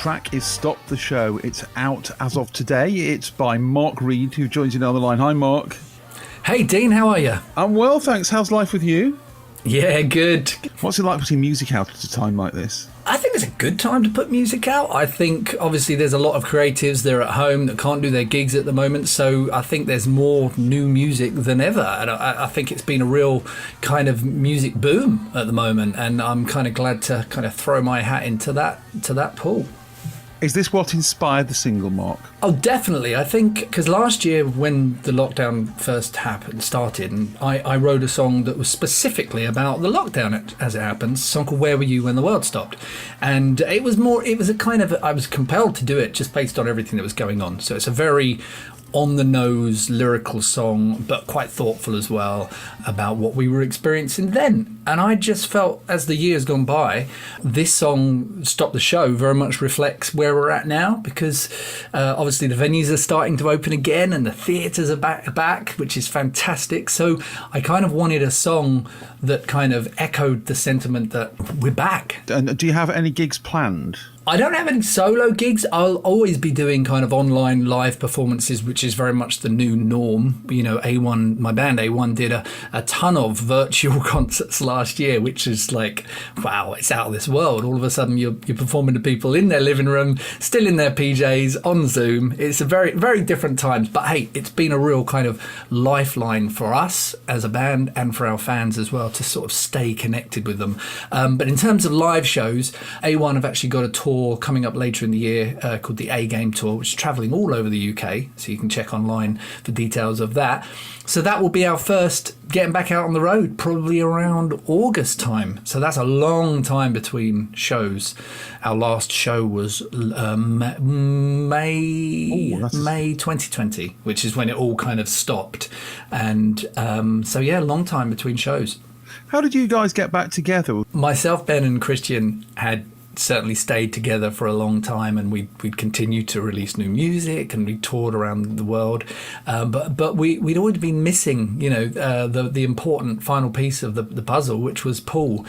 track is Stop the Show. It's out as of today. It's by Mark Reed, who joins you on the line. Hi, Mark. Hey, Dean, how are you? I'm well, thanks. How's life with you? Yeah, good. What's it like putting music out at a time like this? I think it's a good time to put music out. I think, obviously, there's a lot of creatives that are at home that can't do their gigs at the moment, so I think there's more new music than ever. And I think it's been a real kind of music boom at the moment, and I'm kind of glad to kind of throw my hat into that pool. Is this what inspired the single, Mark? Oh, definitely. I think because last year when the lockdown first started, and I wrote a song that was specifically about the lockdown as it happens, a song called Where Were You When the World Stopped? And it was a kind of, I was compelled to do it just based on everything that was going on. So it's a very on-the-nose lyrical song, but quite thoughtful as well about what we were experiencing then. And I just felt, as the years gone by, this song, Stop the Show, very much reflects where we're at now, because obviously the venues are starting to open again and the theatres are back, which is fantastic. So I kind of wanted a song that kind of echoed the sentiment that we're back. And do you have any gigs planned? I don't have any solo gigs. I'll always be doing kind of online live performances, which is very much the new norm. You know, A1, my band A1 did a ton of virtual concerts last year, which is like, wow, it's out of this world. All of a sudden you're performing to people in their living room, still in their PJs, on Zoom. It's a very, very different times. But hey, it's been a real kind of lifeline for us as a band and for our fans as well to sort of stay connected with them. But in terms of live shows, A1 have actually got a tour coming up later in the year called the A Game Tour, which is travelling all over the UK, so you can check online for details of that. So that will be our first getting back out on the road, probably around August time. So that's a long time between shows. Our last show was May 2020, which is when it all kind of stopped. And so yeah, long time between shows. How did you guys get back together? Myself, Ben and Christian had certainly stayed together for a long time, and we'd continued to release new music, and we toured around the world, but we'd always been missing, you know, the important final piece of the puzzle, which was Paul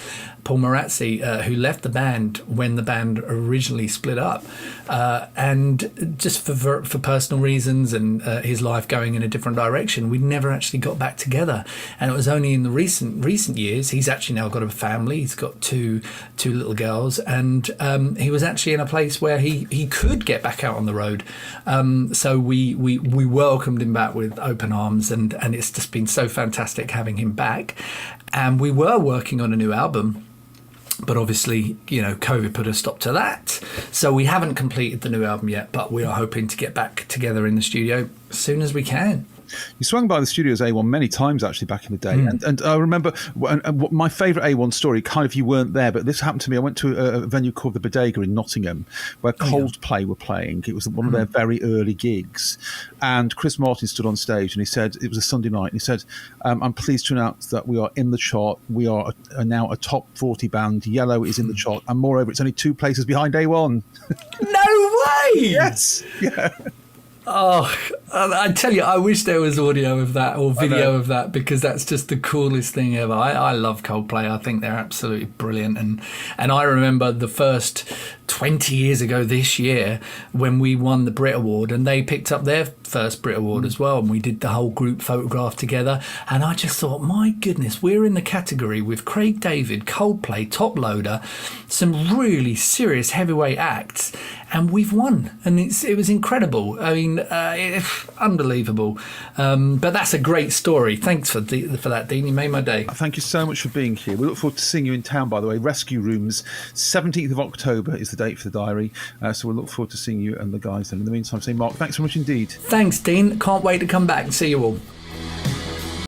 Marazzi, who left the band when the band originally split up, and just for personal reasons and his life going in a different direction, we never actually got back together. And it was only in the recent years, he's actually now got a family, he's got two little girls, and he was actually in a place where he could get back out on the road. So we welcomed him back with open arms, and it's just been so fantastic having him back. And we were working on a new album, but obviously, you know, COVID put a stop to that. So we haven't completed the new album yet, but we are hoping to get back together in the studio as soon as we can. You swung by the studios A1 many times actually back in the day, and I remember my favourite A1 story. Kind of, you weren't there, but this happened to me. I went to a venue called the Bodega in Nottingham, where Coldplay were playing. It was one of their very early gigs, and Chris Martin stood on stage and he said, it was a Sunday night, and he said, "I'm pleased to announce that we are in the chart. We are now a top 40 band. Yellow is in the chart, and moreover, it's only 2 places behind A1." No way! Yes, yeah. Oh, I tell you, I wish there was audio of that or video of that, because that's just the coolest thing ever. I love Coldplay. I think they're absolutely brilliant. And I remember the first 20 years ago this year when we won the Brit Award, and they picked up their first Brit Award as well, and we did the whole group photograph together. And I just thought, my goodness, we're in the category with Craig David, Coldplay, Top Loader, some really serious heavyweight acts, and we've won. And it was incredible. I mean, unbelievable. But that's a great story. Thanks for that, Dean. You made my day. Thank you so much for being here. We look forward to seeing you in town, by the way. Rescue Rooms, 17th of October is the date for the diary. So we'll look forward to seeing you and the guys then. In the meantime, say, Mark, thanks so much indeed. Thanks, Dean. Can't wait to come back and see you all.